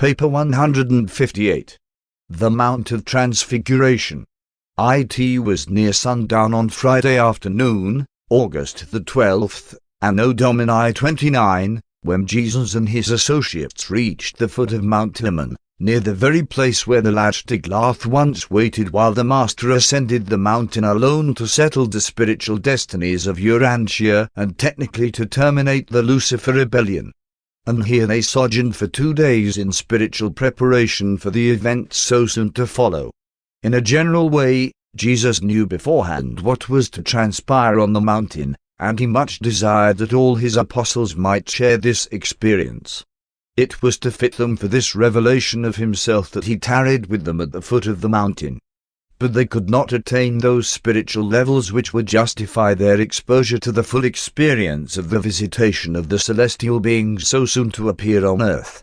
Paper 158. The Mount of Transfiguration. It was near sundown on Friday afternoon, August the 12th, Anno Domini 29, when Jesus and his associates reached the foot of Mount Hermon, near the very place where the Tiglath once waited while the Master ascended the mountain alone to settle the spiritual destinies of Urantia and technically to terminate the Lucifer rebellion. And here they sojourned for 2 days in spiritual preparation for the events so soon to follow. In a general way, Jesus knew beforehand what was to transpire on the mountain, and he much desired that all his apostles might share this experience. It was to fit them for this revelation of himself that he tarried with them at the foot of the mountain. But they could not attain those spiritual levels which would justify their exposure to the full experience of the visitation of the celestial beings so soon to appear on earth.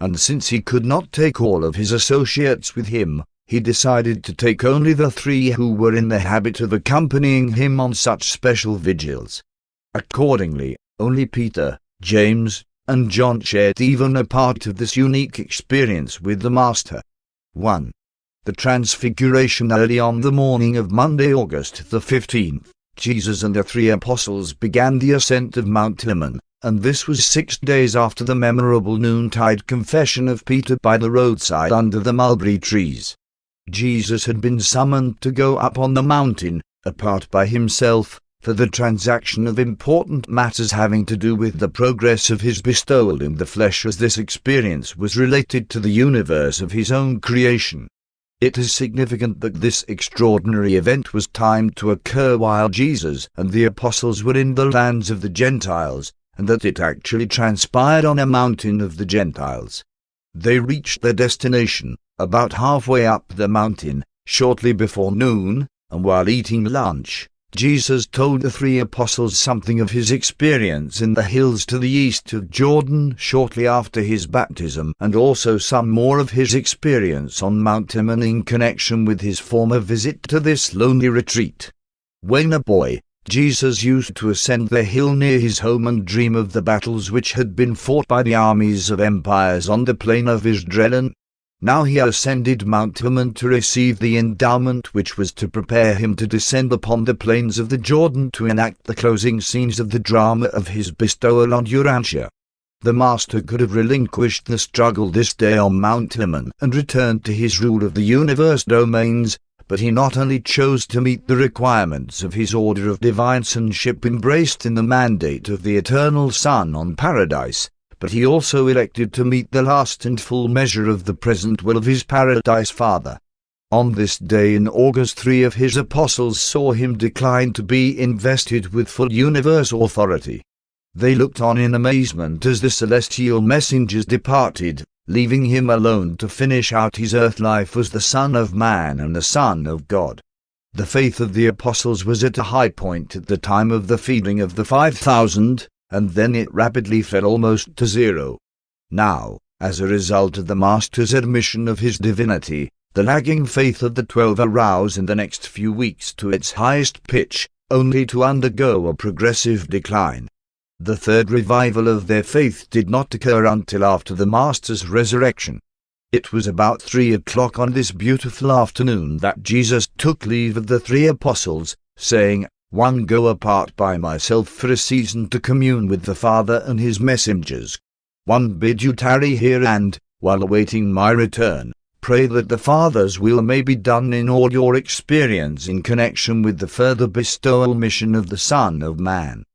And since he could not take all of his associates with him, he decided to take only the 3 who were in the habit of accompanying him on such special vigils. Accordingly, only Peter, James, and John shared even a part of this unique experience with the Master. 1. The Transfiguration. Early on the morning of Monday, August the 15th, Jesus and the 3 apostles began the ascent of Mount Hermon, and this was 6 days after the memorable noontide confession of Peter by the roadside under the mulberry trees. Jesus had been summoned to go up on the mountain, apart by himself, for the transaction of important matters having to do with the progress of his bestowal in the flesh, as this experience was related to the universe of his own creation. It is significant that this extraordinary event was timed to occur while Jesus and the apostles were in the lands of the Gentiles, and that it actually transpired on a mountain of the Gentiles. They reached their destination, about halfway up the mountain, shortly before noon, and while eating lunch, Jesus told the 3 apostles something of his experience in the hills to the east of Jordan shortly after his baptism, and also some more of his experience on Mount Hermon in connection with his former visit to this lonely retreat. When a boy, Jesus used to ascend the hill near his home and dream of the battles which had been fought by the armies of empires on the plain of Israel. Now he ascended Mount Hermon to receive the endowment which was to prepare him to descend upon the plains of the Jordan to enact the closing scenes of the drama of his bestowal on Urantia. The Master could have relinquished the struggle this day on Mount Hermon and returned to his rule of the universe domains, but he not only chose to meet the requirements of his order of divine sonship embraced in the mandate of the eternal Son on Paradise, but he also elected to meet the last and full measure of the present will of his Paradise Father. On this day in August, 3 of his apostles saw him decline to be invested with full universal authority. They looked on in amazement as the celestial messengers departed, leaving him alone to finish out his earth life as the Son of Man and the Son of God. The faith of the apostles was at a high point at the time of the feeding of the 5,000, and then it rapidly fell almost to zero. Now, as a result of the Master's admission of his divinity, the lagging faith of the 12 arose in the next few weeks to its highest pitch, only to undergo a progressive decline. The third revival of their faith did not occur until after the Master's resurrection. It was about 3 o'clock on this beautiful afternoon that Jesus took leave of the 3 apostles, saying, "One go apart by myself for a season to commune with the Father and his messengers. One bid you tarry here and, while awaiting my return, pray that the Father's will may be done in all your experience in connection with the further bestowal mission of the Son of Man."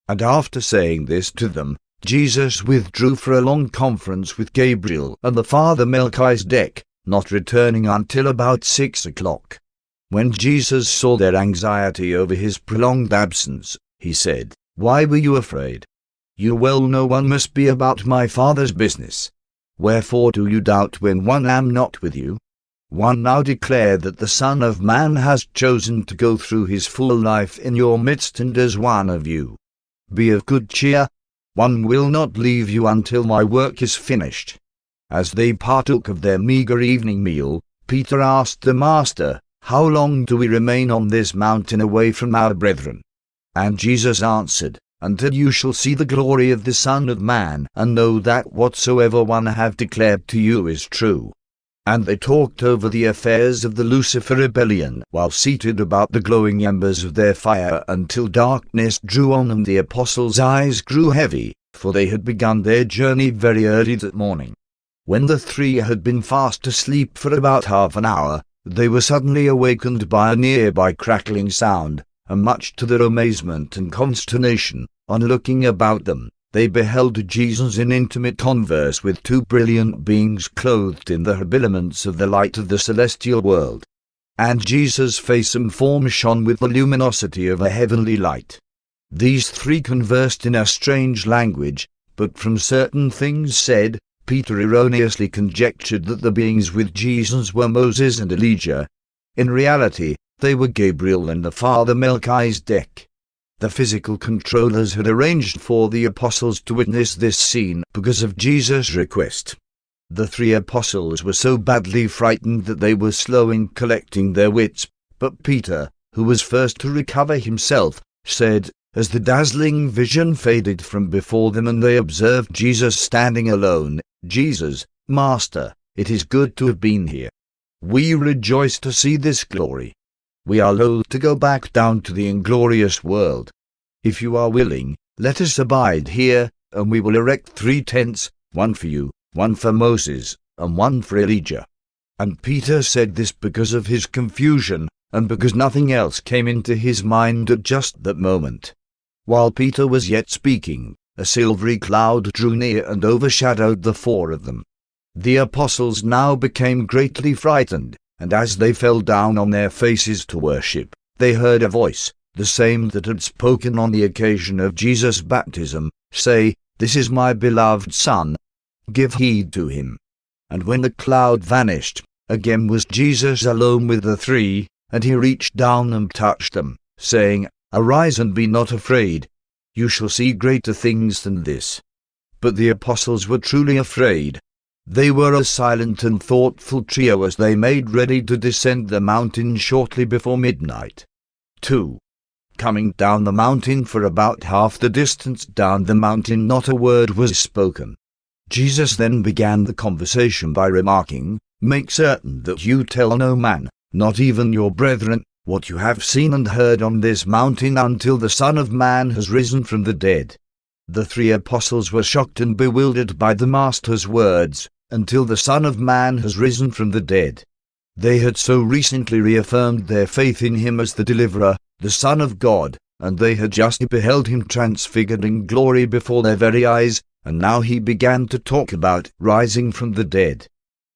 And after saying this to them, Jesus withdrew for a long conference with Gabriel and the Father Melchizedek, not returning until about 6 o'clock. When Jesus saw their anxiety over his prolonged absence, he said, "Why were you afraid? You well know one must be about my Father's business. Wherefore do you doubt when one am not with you? One now declare that the Son of Man has chosen to go through his full life in your midst and as one of you. Be of good cheer. One will not leave you until my work is finished." As they partook of their meager evening meal, Peter asked the Master, "How long do we remain on this mountain away from our brethren?" And Jesus answered, until you shall see the glory of the Son of Man, and know that whatsoever one have declared to you is true. And they talked over the affairs of the Lucifer rebellion while seated about the glowing embers of their fire until darkness drew on and the apostles' eyes grew heavy, for they had begun their journey very early that morning. When the three had been fast asleep for about half an hour, they were suddenly awakened by a nearby crackling sound, and much to their amazement and consternation, on looking about them, they beheld Jesus in intimate converse with two brilliant beings clothed in the habiliments of the light of the celestial world. And Jesus' face and form shone with the luminosity of a heavenly light. These three conversed in a strange language, but from certain things said, Peter erroneously conjectured that the beings with Jesus were Moses and Elijah. In reality, they were Gabriel and the Father Melchizedek. The physical controllers had arranged for the apostles to witness this scene because of Jesus' request. The three apostles were so badly frightened that they were slow in collecting their wits, but Peter, who was first to recover himself, said, as the dazzling vision faded from before them and they observed Jesus standing alone, Jesus, Master, it is good to have been here. We rejoice to see this glory. We are loath to go back down to the inglorious world. If you are willing, let us abide here, and we will erect 3 tents, one for you, one for Moses, and one for Elijah. And Peter said this because of his confusion, and because nothing else came into his mind at just that moment. While Peter was yet speaking, a silvery cloud drew near and overshadowed the 4 of them. The apostles now became greatly frightened, and as they fell down on their faces to worship, they heard a voice, the same that had spoken on the occasion of Jesus' baptism, say, This is my beloved Son, give heed to him. And when the cloud vanished, again was Jesus alone with the 3, and he reached down and touched them, saying, Arise and be not afraid. You shall see greater things than this. But the apostles were truly afraid. They were a silent and thoughtful trio as they made ready to descend the mountain shortly before midnight. 2. Coming down the mountain for about half the distance down the mountain not a word was spoken. Jesus then began the conversation by remarking, Make certain that you tell no man, not even your brethren, what you have seen and heard on this mountain until the Son of Man has risen from the dead. The 3 apostles were shocked and bewildered by the Master's words, until the Son of Man has risen from the dead. They had so recently reaffirmed their faith in him as the deliverer, the Son of God, and they had just beheld him transfigured in glory before their very eyes, and now he began to talk about rising from the dead.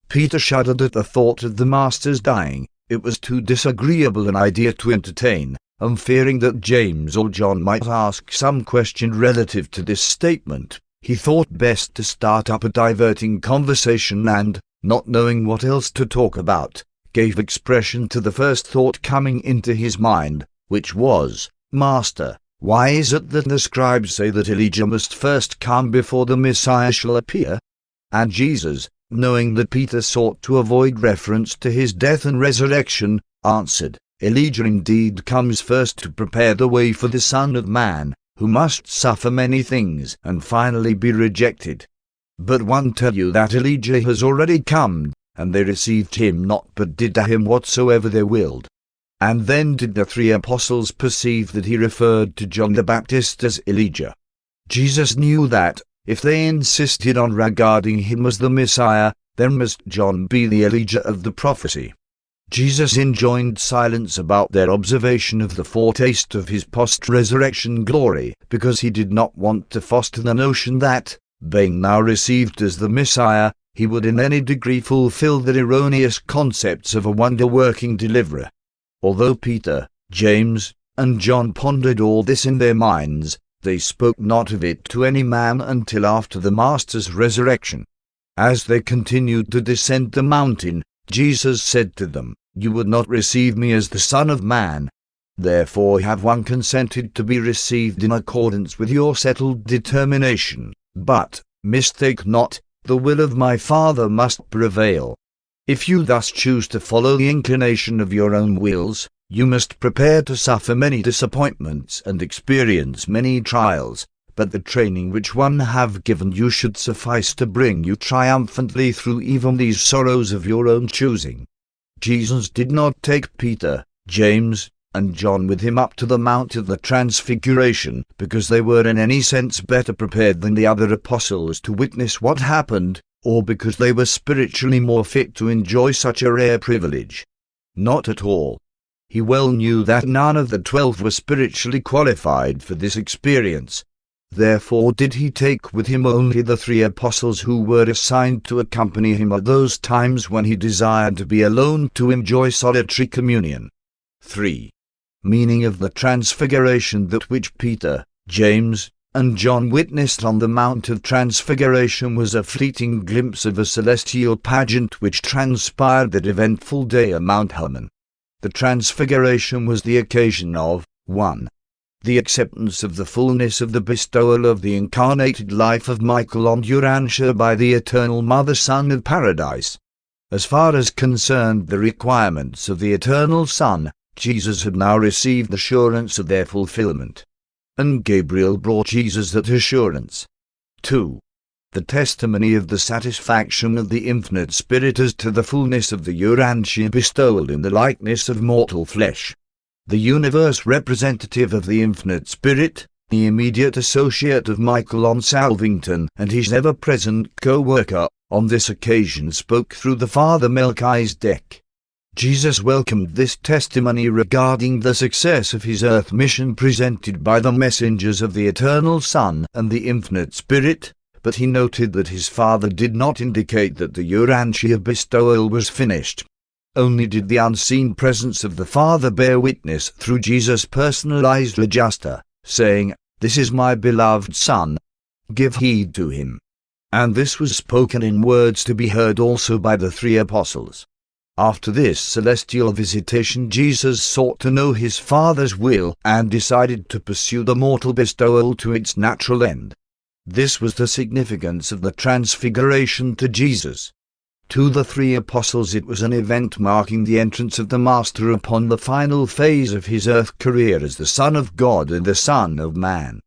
Peter shuddered at the thought of the Master's dying. It was too disagreeable an idea to entertain, and fearing that James or John might ask some question relative to this statement, he thought best to start up a diverting conversation and, not knowing what else to talk about, gave expression to the first thought coming into his mind, which was, Master, why is it that the scribes say that Elijah must first come before the Messiah shall appear? And Jesus, knowing that Peter sought to avoid reference to his death and resurrection, answered, Elijah indeed comes first to prepare the way for the Son of Man, who must suffer many things and finally be rejected. But one tell you that Elijah has already come, and they received him not but did to him whatsoever they willed. And then did the 3 apostles perceive that he referred to John the Baptist as Elijah. Jesus knew that, if they insisted on regarding him as the Messiah, then must John be the Elijah of the prophecy. Jesus enjoined silence about their observation of the foretaste of his post-resurrection glory, because he did not want to foster the notion that, being now received as the Messiah, he would in any degree fulfill the erroneous concepts of a wonder-working deliverer. Although Peter, James, and John pondered all this in their minds, they spoke not of it to any man until after the Master's resurrection. As they continued to descend the mountain, Jesus said to them, You would not receive me as the Son of Man. Therefore have one consented to be received in accordance with your settled determination. But, mistake not, the will of my Father must prevail. If you thus choose to follow the inclination of your own wills, You must prepare to suffer many disappointments and experience many trials, but the training which one have given you should suffice to bring you triumphantly through even these sorrows of your own choosing. Jesus did not take Peter, James, and John with him up to the Mount of the Transfiguration, because they were in any sense better prepared than the other apostles to witness what happened, or because they were spiritually more fit to enjoy such a rare privilege. Not at all. He well knew that none of the 12 were spiritually qualified for this experience. Therefore did he take with him only the 3 apostles who were assigned to accompany him at those times when he desired to be alone to enjoy solitary communion. 3. Meaning of the Transfiguration. That which Peter, James, and John witnessed on the Mount of Transfiguration was a fleeting glimpse of a celestial pageant which transpired that eventful day at Mount Hermon. The Transfiguration was the occasion of 1. The acceptance of the fullness of the bestowal of the incarnated life of Michael and Urantia by the Eternal Mother Son of Paradise. As far as concerned the requirements of the Eternal Son, Jesus had now received assurance of their fulfillment. And Gabriel brought Jesus that assurance. 2. The testimony of the satisfaction of the Infinite Spirit as to the fullness of the Urantia bestowal in the likeness of mortal flesh. The universe representative of the Infinite Spirit, the immediate associate of Michael on Salvington and his ever-present co-worker, on this occasion spoke through the Father Melchizedek. Jesus welcomed this testimony regarding the success of his earth mission presented by the messengers of the Eternal Son and the Infinite Spirit, but he noted that his Father did not indicate that the Urantia bestowal was finished. Only did the unseen presence of the Father bear witness through Jesus' personalized register, saying, "This is my beloved Son. Give heed to him." And this was spoken in words to be heard also by the 3 apostles. After this celestial visitation, Jesus sought to know his Father's will and decided to pursue the mortal bestowal to its natural end. This was the significance of the Transfiguration to Jesus. To the 3 apostles it was an event marking the entrance of the Master upon the final phase of his earth career as the Son of God and the Son of Man.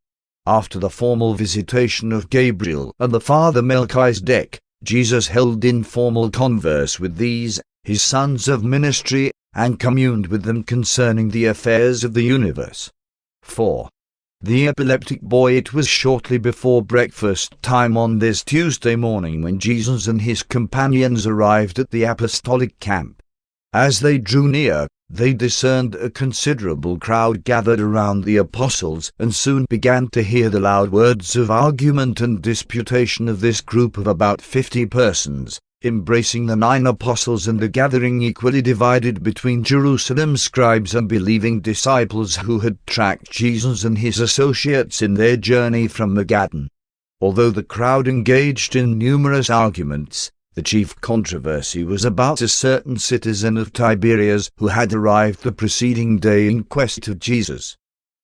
After the formal visitation of Gabriel and the Father Melchizedek, Jesus held informal converse with these, his sons of ministry, and communed with them concerning the affairs of the universe. 4. The epileptic boy. It was shortly before breakfast time on this Tuesday morning when Jesus and his companions arrived at the apostolic camp. As they drew near, they discerned a considerable crowd gathered around the apostles and soon began to hear the loud words of argument and disputation of this group of about 50 persons, embracing the 9 apostles and the gathering equally divided between Jerusalem's scribes and believing disciples who had tracked Jesus and his associates in their journey from Magadan. Although the crowd engaged in numerous arguments, the chief controversy was about a certain citizen of Tiberias who had arrived the preceding day in quest of Jesus.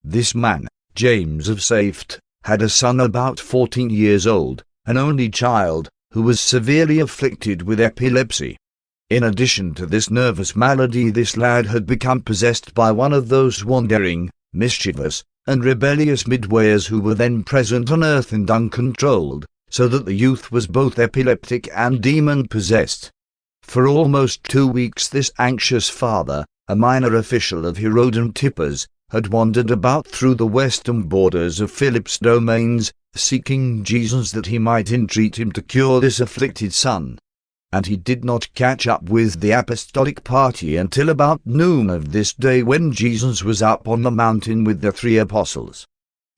This man, James of Safed, had a son about 14 years old, an only child, who was severely afflicted with epilepsy. In addition to this nervous malady, this lad had become possessed by one of those wandering, mischievous, and rebellious midwayers who were then present on earth and uncontrolled, so that the youth was both epileptic and demon-possessed. For almost 2 weeks this anxious father, a minor official of Herod Antipas, had wandered about through the western borders of Philip's domains, seeking Jesus that he might entreat him to cure this afflicted son. And he did not catch up with the apostolic party until about noon of this day, when Jesus was up on the mountain with the 3 apostles.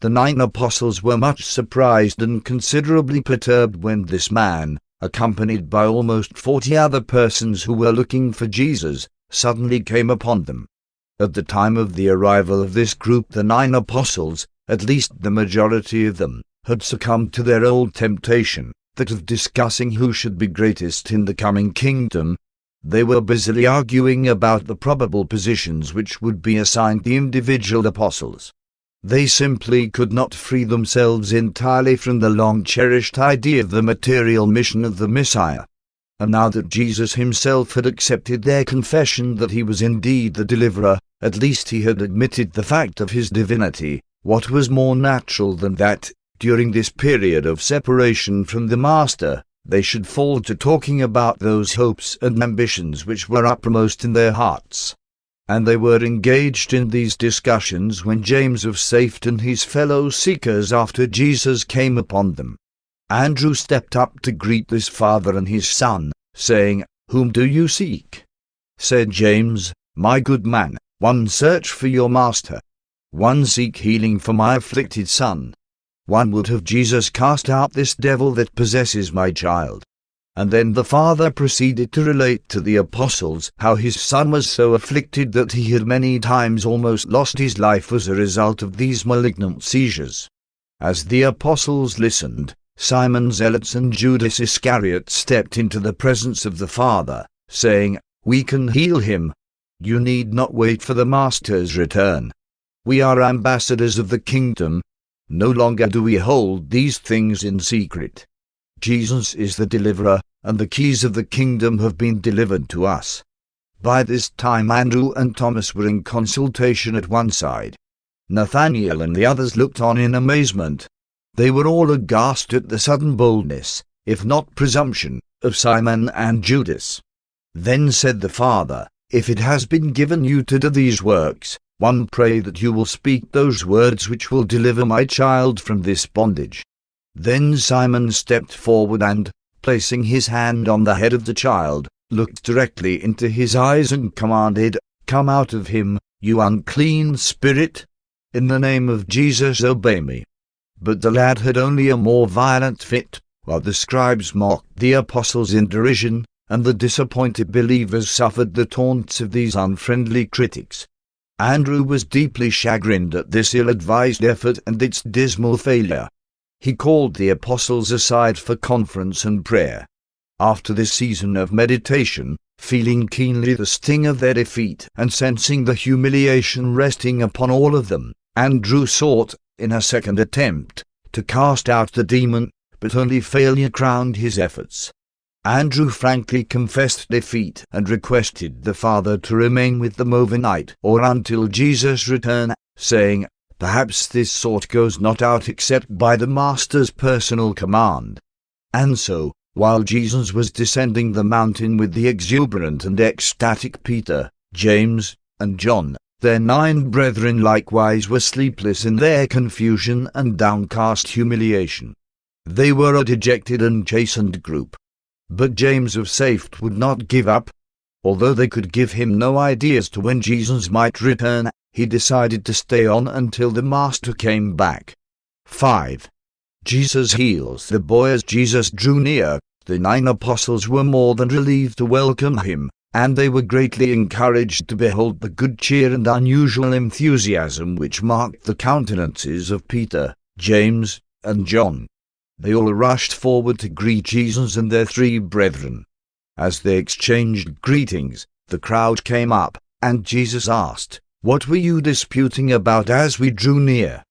The 9 apostles were much surprised and considerably perturbed when this man, accompanied by almost 40 other persons who were looking for Jesus, suddenly came upon them. At the time of the arrival of this group, the 9 apostles, at least the majority of them, had succumbed to their old temptation, that of discussing who should be greatest in the coming kingdom. They were busily arguing about the probable positions which would be assigned the individual apostles. They simply could not free themselves entirely from the long-cherished idea of the material mission of the Messiah. And now that Jesus himself had accepted their confession that he was indeed the deliverer, At least he had admitted the fact of his divinity. What was more natural than that, during this period of separation from the Master, they should fall to talking about those hopes and ambitions which were uppermost in their hearts? And they were engaged in these discussions when James of Safed and his fellow seekers after Jesus came upon them. Andrew stepped up to greet this father and his son, saying, "Whom do you seek?" Said James, "My good man, one search for your master. One seek healing for my afflicted son. One would have Jesus cast out this devil that possesses my child." And then the father proceeded to relate to the apostles how his son was so afflicted that he had many times almost lost his life as a result of these malignant seizures. As the apostles listened, Simon Zealots and Judas Iscariot stepped into the presence of the Father, saying, "We can heal him. You need not wait for the Master's return. We are ambassadors of the kingdom. No longer do we hold these things in secret. Jesus is the deliverer, and the keys of the kingdom have been delivered to us." By this time Andrew and Thomas were in consultation at one side. Nathanael and the others looked on in amazement. They were all aghast at the sudden boldness, if not presumption, of Simon and Judas. Then said the Father, "If it has been given you to do these works, one pray that you will speak those words which will deliver my child from this bondage." Then Simon stepped forward and, placing his hand on the head of the child, looked directly into his eyes and commanded, "Come out of him, you unclean spirit. In the name of Jesus obey me." But the lad had only a more violent fit, while the scribes mocked the apostles in derision, and the disappointed believers suffered the taunts of these unfriendly critics. Andrew was deeply chagrined at this ill-advised effort and its dismal failure. He called the apostles aside for conference and prayer. After this season of meditation, feeling keenly the sting of their defeat and sensing the humiliation resting upon all of them, Andrew sought, in a second attempt, to cast out the demon, but only failure crowned his efforts. Andrew frankly confessed defeat and requested the Father to remain with them overnight or until Jesus' return, saying, "Perhaps this sort goes not out except by the Master's personal command." And so, while Jesus was descending the mountain with the exuberant and ecstatic Peter, James, and John, their 9 brethren likewise were sleepless in their confusion and downcast humiliation. They were a dejected and chastened group. But James of Safed would not give up. Although they could give him no idea as to when Jesus might return, he decided to stay on until the Master came back. 5. Jesus heals the boy. As Jesus drew near, the 9 apostles were more than relieved to welcome him, and they were greatly encouraged to behold the good cheer and unusual enthusiasm which marked the countenances of Peter, James, and John. They all rushed forward to greet Jesus and their 3 brethren. As they exchanged greetings, the crowd came up, and Jesus asked, "What were you disputing about as we drew near?"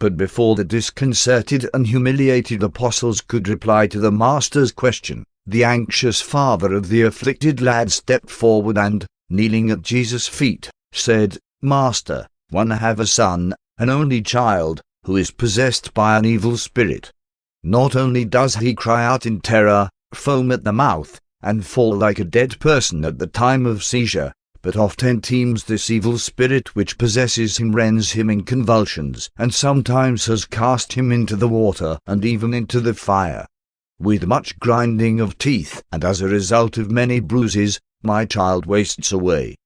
But before the disconcerted and humiliated apostles could reply to the Master's question, the anxious father of the afflicted lad stepped forward and, kneeling at Jesus' feet, said, "Master, one have a son, an only child, who is possessed by an evil spirit. Not only does he cry out in terror, foam at the mouth, and fall like a dead person at the time of seizure, but oftentimes this evil spirit which possesses him rends him in convulsions, and sometimes has cast him into the water and even into the fire. With much grinding of teeth, and as a result of many bruises, my child wastes away.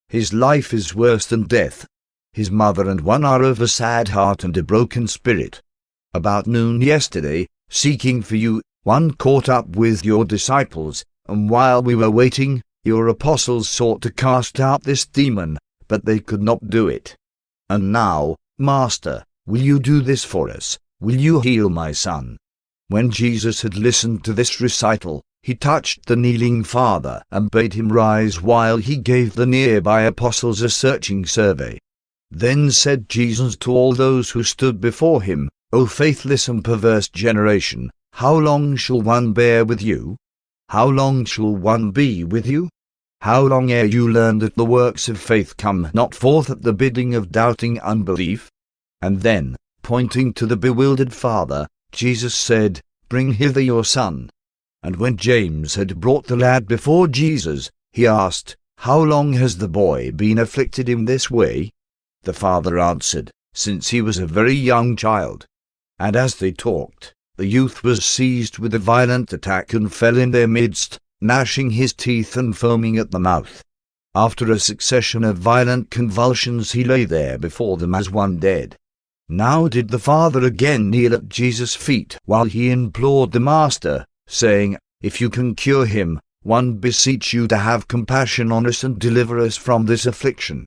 His life is worse than death. His mother and one are of a sad heart and a broken spirit. About noon yesterday, seeking for you, one caught up with your disciples, and while we were waiting, your apostles sought to cast out this demon, but they could not do it. And now, Master, will you do this for us? Will you heal my son?" When Jesus had listened to this recital, he touched the kneeling father and bade him rise while he gave the nearby apostles a searching survey. Then said Jesus to all those who stood before him, "O faithless and perverse generation, how long shall one bear with you? How long shall one be with you? how long ere you learn that the works of faith come not forth at the bidding of doubting unbelief? And then, pointing to the bewildered father, Jesus said, Bring hither your son. And when James had brought the lad before Jesus, he asked, How long has the boy been afflicted in this way? The father answered, Since he was a very young child. And as they talked, the youth was seized with a violent attack and fell in their midst, gnashing his teeth and foaming at the mouth. After a succession of violent convulsions he lay there before them as one dead. Now did the father again kneel at Jesus' feet while he implored the master, saying, If you can cure him, one beseech you to have compassion on us and deliver us from this affliction.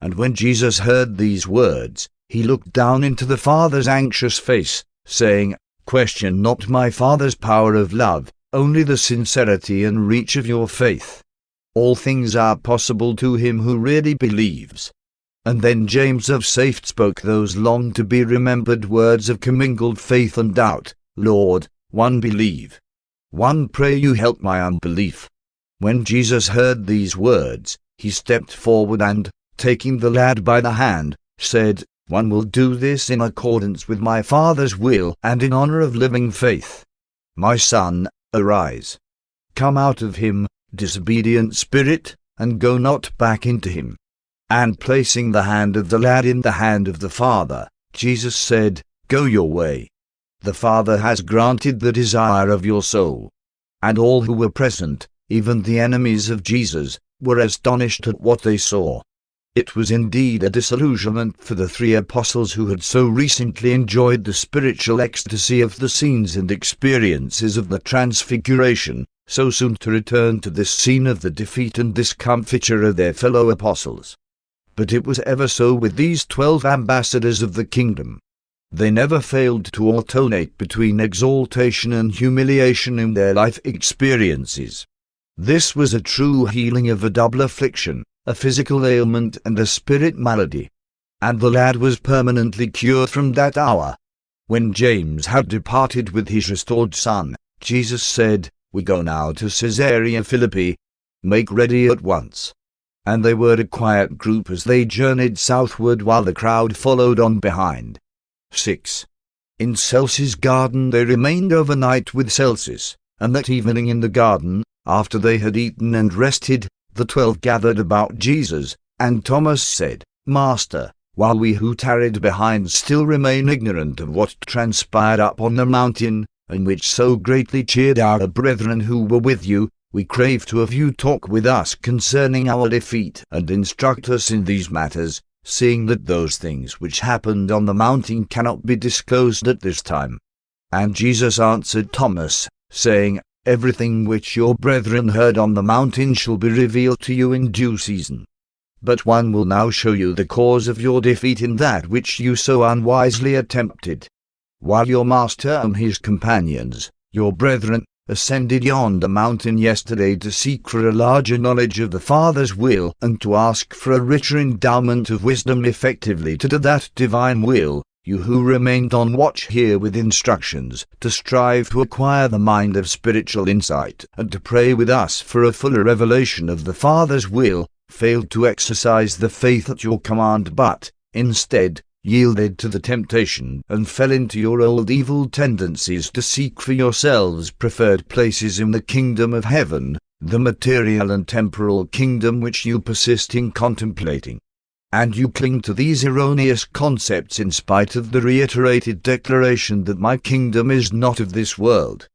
And when Jesus heard these words, he looked down into the father's anxious face, saying, Question not my father's power of love, only the sincerity and reach of your faith. All things are possible to him who really believes. And then James of Safed spoke those long-to-be-remembered words of commingled faith and doubt, Lord, one believe. One pray you help my unbelief. When Jesus heard these words, he stepped forward and, taking the lad by the hand, said, One will do this in accordance with my Father's will and in honor of living faith. My son, arise. Come out of him, disobedient spirit, and go not back into him. And placing the hand of the lad in the hand of the father, Jesus said, Go your way. The Father has granted the desire of your soul. And all who were present, even the enemies of Jesus, were astonished at what they saw. It was indeed a disillusionment for the three apostles who had so recently enjoyed the spiritual ecstasy of the scenes and experiences of the Transfiguration, so soon to return to this scene of the defeat and discomfiture of their fellow apostles. But it was ever so with these 12 ambassadors of the kingdom. They never failed to alternate between exaltation and humiliation in their life experiences. This was a true healing of a double affliction, a physical ailment and a spirit malady. And the lad was permanently cured from that hour. When James had departed with his restored son, Jesus said, We go now to Caesarea Philippi. Make ready at once. And they were a quiet group as they journeyed southward while the crowd followed on behind. 6. In Celsus' garden they remained overnight with Celsus, and that evening in the garden, after they had eaten and rested, the 12 gathered about Jesus, and Thomas said, Master, while we who tarried behind still remain ignorant of what transpired up on the mountain, and which so greatly cheered our brethren who were with you, we crave to have you talk with us concerning our defeat and instruct us in these matters, seeing that those things which happened on the mountain cannot be disclosed at this time. And Jesus answered Thomas, saying, Everything which your brethren heard on the mountain shall be revealed to you in due season. But one will now show you the cause of your defeat in that which you so unwisely attempted. While your master and his companions, your brethren, ascended yonder mountain yesterday to seek for a larger knowledge of the Father's will and to ask for a richer endowment of wisdom effectively to do that divine will, you who remained on watch here with instructions to strive to acquire the mind of spiritual insight and to pray with us for a fuller revelation of the Father's will, failed to exercise the faith at your command but, instead, yielded to the temptation and fell into your old evil tendencies to seek for yourselves preferred places in the kingdom of heaven, the material and temporal kingdom which you persist in contemplating. And you cling to these erroneous concepts in spite of the reiterated declaration that my kingdom is not of this world.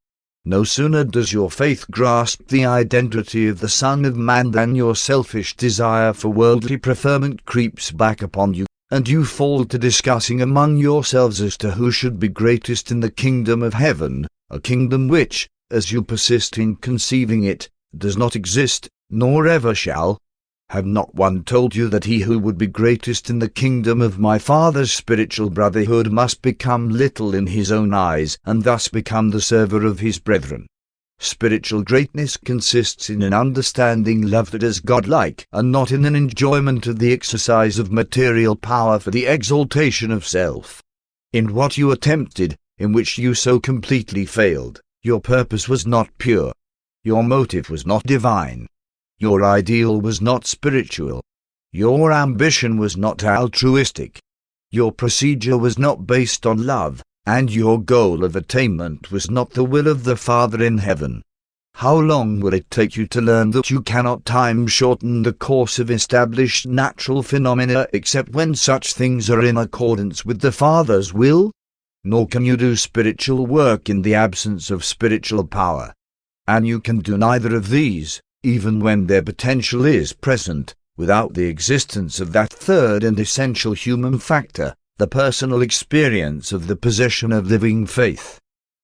No sooner does your faith grasp the identity of the Son of Man than your selfish desire for worldly preferment creeps back upon you, and you fall to discussing among yourselves as to who should be greatest in the kingdom of heaven, a kingdom which, as you persist in conceiving it, does not exist, nor ever shall. Have not one told you that he who would be greatest in the kingdom of my Father's spiritual brotherhood must become little in his own eyes, and thus become the server of his brethren? Spiritual greatness consists in an understanding love that is godlike, and not in an enjoyment of the exercise of material power for the exaltation of self. In what you attempted, in which you so completely failed, your purpose was not pure. Your motive was not divine. Your ideal was not spiritual. Your ambition was not altruistic. Your procedure was not based on love, and your goal of attainment was not the will of the Father in heaven. How long will it take you to learn that you cannot time-shorten the course of established natural phenomena except when such things are in accordance with the Father's will? Nor can you do spiritual work in the absence of spiritual power. And you can do neither of these, even when their potential is present, without the existence of that third and essential human factor, the personal experience of the possession of living faith.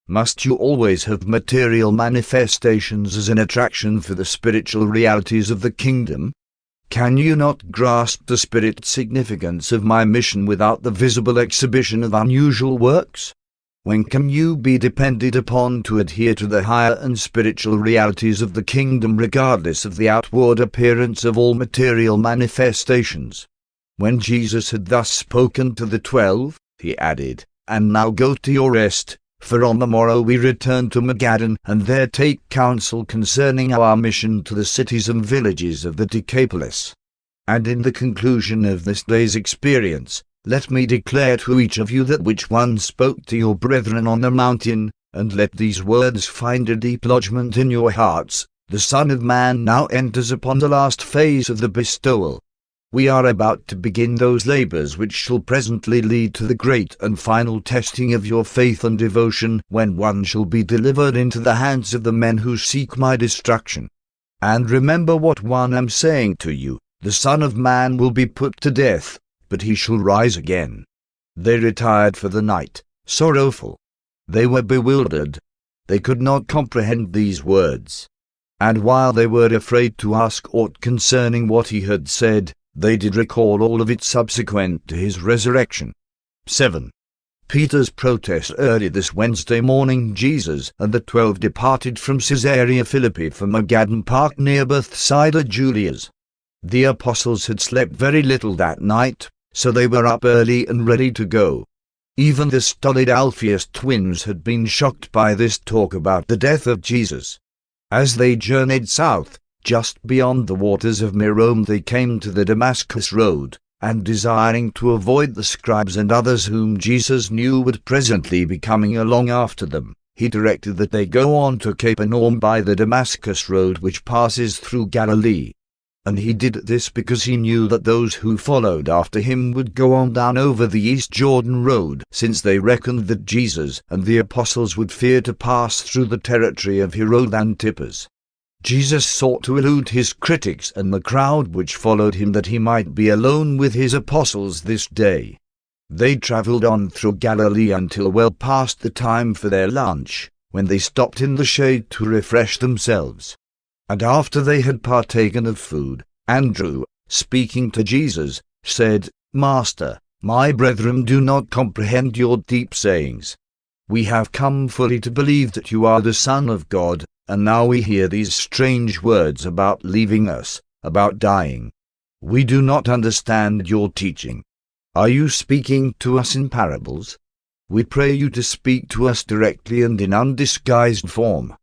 Must you always have material manifestations as an attraction for the spiritual realities of the kingdom? Can you not grasp the spirit significance of my mission without the visible exhibition of unusual works? When can you be depended upon to adhere to the higher and spiritual realities of the kingdom regardless of the outward appearance of all material manifestations? When Jesus had thus spoken to the 12, he added, "And now go to your rest, for on the morrow we return to Magadan, and there take counsel concerning our mission to the cities and villages of the Decapolis. And in the conclusion of this day's experience, let me declare to each of you that which one spoke to your brethren on the mountain, and let these words find a deep lodgment in your hearts. The Son of Man now enters upon the last phase of the bestowal. We are about to begin those labors which shall presently lead to the great and final testing of your faith and devotion, when one shall be delivered into the hands of the men who seek my destruction. And remember what one am saying to you, the Son of Man will be put to death, but he shall rise again." They retired for the night, sorrowful. They were bewildered. They could not comprehend these words. And while they were afraid to ask aught concerning what he had said, they did recall all of it subsequent to his resurrection. 7. Peter's protest. Early this Wednesday morning Jesus and the 12 departed from Caesarea Philippi for Magadan Park near Bethsaida Julia's. The apostles had slept very little that night, so they were up early and ready to go. Even the stolid Alphaeus twins had been shocked by this talk about the death of Jesus. As they journeyed south, just beyond the waters of Merom, they came to the Damascus road, and desiring to avoid the scribes and others whom Jesus knew would presently be coming along after them, he directed that they go on to Capernaum by the Damascus road which passes through Galilee. And he did this because he knew that those who followed after him would go on down over the East Jordan road, since they reckoned that Jesus and the apostles would fear to pass through the territory of Herod Antipas. Jesus sought to elude his critics and the crowd which followed him, that he might be alone with his apostles this day. They travelled on through Galilee until well past the time for their lunch, when they stopped in the shade to refresh themselves. And after they had partaken of food, Andrew, speaking to Jesus, said, "Master, my brethren do not comprehend your deep sayings. We have come fully to believe that you are the Son of God, and now we hear these strange words about leaving us, about dying. We do not understand your teaching. Are you speaking to us in parables? We pray you to speak to us directly and in undisguised form."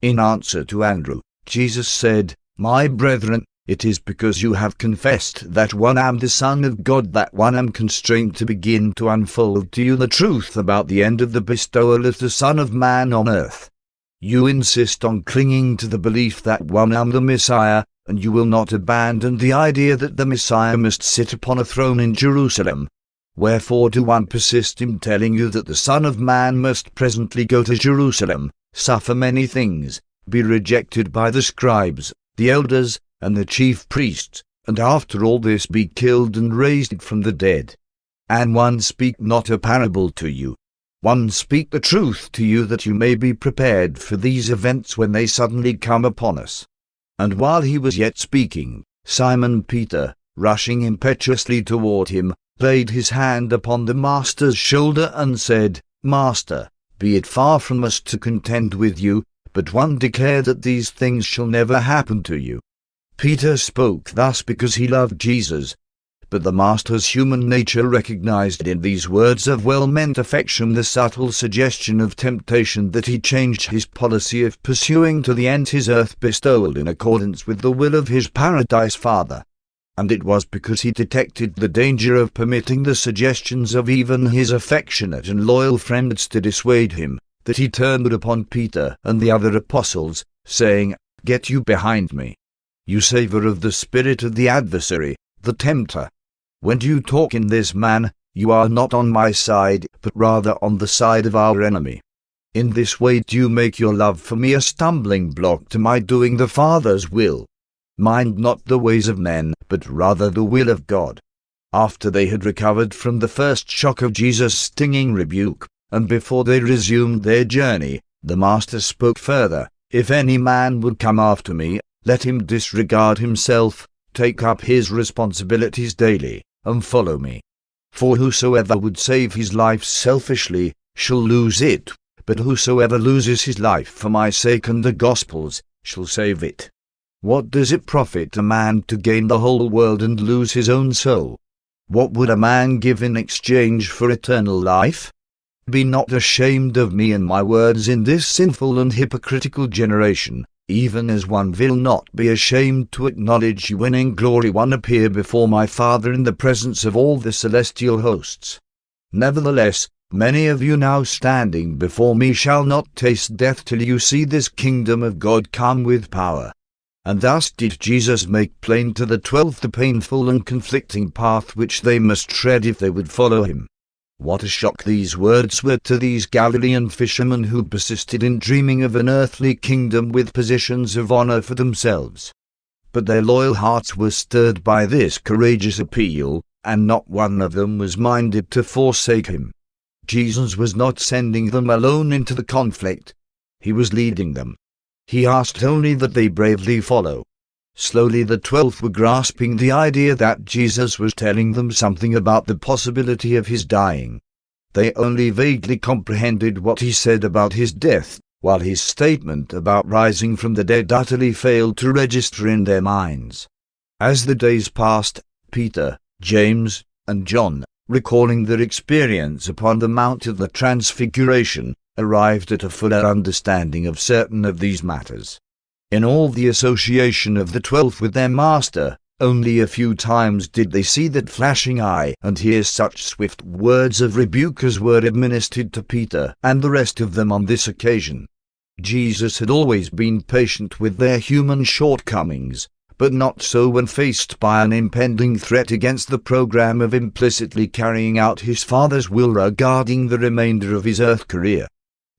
In answer to Andrew, Jesus said, "My brethren, it is because you have confessed that one am the Son of God that one am constrained to begin to unfold to you the truth about the end of the bestowal of the Son of Man on earth. You insist on clinging to the belief that one am the Messiah, and you will not abandon the idea that the Messiah must sit upon a throne in Jerusalem. Wherefore do one persist in telling you that the Son of Man must presently go to Jerusalem, suffer many things, be rejected by the scribes, the elders, and the chief priests, and after all this be killed and raised from the dead? And one speak not a parable to you. One speak the truth to you, that you may be prepared for these events when they suddenly come upon us." And while he was yet speaking, Simon Peter, rushing impetuously toward him, laid his hand upon the Master's shoulder and said, "Master, be it far from us to contend with you, but one declare that these things shall never happen to you." Peter spoke thus because he loved Jesus. but the Master's human nature recognized in these words of well-meant affection the subtle suggestion of temptation that he changed his policy of pursuing to the end his earth bestowal in accordance with the will of his paradise Father. And it was because he detected the danger of permitting the suggestions of even his affectionate and loyal friends to dissuade him, that he turned upon Peter and the other apostles, saying, "Get you behind me. You savor of the spirit of the adversary, the tempter. When you talk in this manner, you are not on my side, but rather on the side of our enemy. In this way do you make your love for me a stumbling block to my doing the Father's will. Mind not the ways of men, but rather the will of God." After they had recovered from the first shock of Jesus' stinging rebuke, and before they resumed their journey, the Master spoke further, "If any man would come after me, let him disregard himself, take up his responsibilities daily, and follow me. For whosoever would save his life selfishly, shall lose it, but whosoever loses his life for my sake and the gospel's, shall save it. What does it profit a man to gain the whole world and lose his own soul? What would a man give in exchange for eternal life? Be not ashamed of me and my words in this sinful and hypocritical generation, even as one will not be ashamed to acknowledge you when in glory one appear before my Father in the presence of all the celestial hosts. Nevertheless, many of you now standing before me shall not taste death till you see this kingdom of God come with power." And thus did Jesus make plain to the 12 the painful and conflicting path which they must tread if they would follow him. What a shock these words were to these Galilean fishermen who persisted in dreaming of an earthly kingdom with positions of honor for themselves. But their loyal hearts were stirred by this courageous appeal, and not one of them was minded to forsake him. Jesus was not sending them alone into the conflict. He was leading them. He asked only that they bravely follow. Slowly the 12 were grasping the idea that Jesus was telling them something about the possibility of his dying. They only vaguely comprehended what he said about his death, while his statement about rising from the dead utterly failed to register in their minds. As the days passed, Peter, James, and John, recalling their experience upon the Mount of the Transfiguration, arrived at a fuller understanding of certain of these matters. In all the association of the 12 with their Master, only a few times did they see that flashing eye and hear such swift words of rebuke as were administered to Peter and the rest of them on this occasion. Jesus had always been patient with their human shortcomings, but not so when faced by an impending threat against the program of implicitly carrying out his Father's will regarding the remainder of his earth career.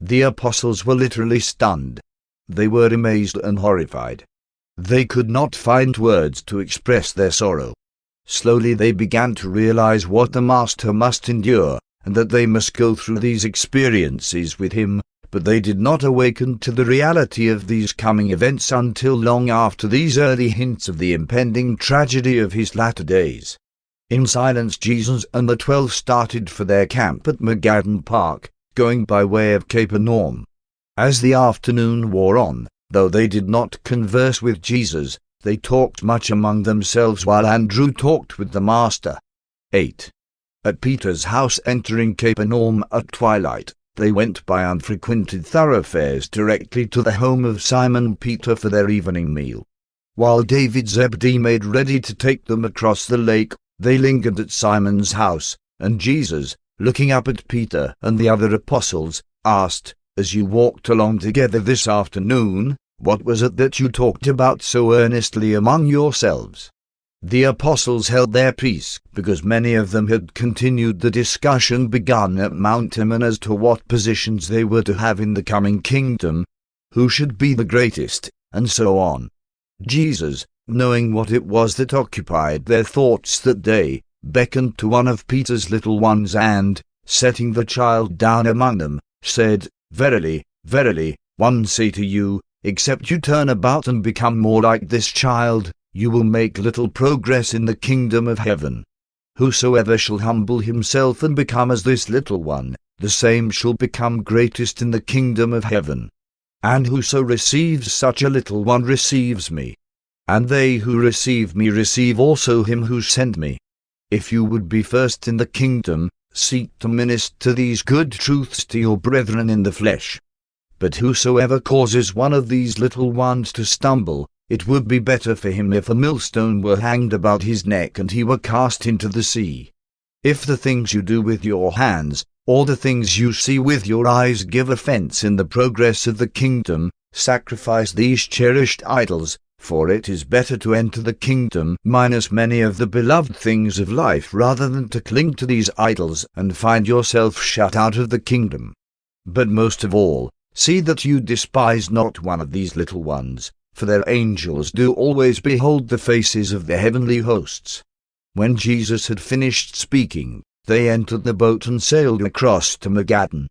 The apostles were literally stunned. They were amazed and horrified. They could not find words to express their sorrow. Slowly they began to realize what the Master must endure, and that they must go through these experiences with him, but they did not awaken to the reality of these coming events until long after these early hints of the impending tragedy of his latter days. In silence Jesus and the 12 started for their camp at Magadan Park, going by way of Capernaum. As the afternoon wore on, though they did not converse with Jesus, they talked much among themselves while Andrew talked with the Master. 8. At Peter's house entering Capernaum at twilight, they went by unfrequented thoroughfares directly to the home of Simon Peter for their evening meal. While David Zebedee made ready to take them across the lake, they lingered at Simon's house, and Jesus, looking up at Peter and the other apostles, asked, "As you walked along together this afternoon, what was it that you talked about so earnestly among yourselves?" The apostles held their peace, because many of them had continued the discussion begun at Mount Hermon as to what positions they were to have in the coming kingdom, who should be the greatest, and so on. Jesus, knowing what it was that occupied their thoughts that day, beckoned to one of Peter's little ones and, setting the child down among them, said, "Verily, verily, one say to you, except you turn about and become more like this child, you will make little progress in the kingdom of heaven. Whosoever shall humble himself and become as this little one, the same shall become greatest in the kingdom of heaven. And whoso receives such a little one receives me. And they who receive me receive also him who sent me. If you would be first in the kingdom, seek to minister these good truths to your brethren in the flesh. But whosoever causes one of these little ones to stumble, it would be better for him if a millstone were hanged about his neck and he were cast into the sea. If the things you do with your hands, or the things you see with your eyes give offense in the progress of the kingdom, sacrifice these cherished idols, for it is better to enter the kingdom minus many of the beloved things of life rather than to cling to these idols and find yourself shut out of the kingdom. But most of all, see that you despise not one of these little ones, for their angels do always behold the faces of the heavenly hosts. When Jesus had finished speaking, they entered the boat and sailed across to Magadan.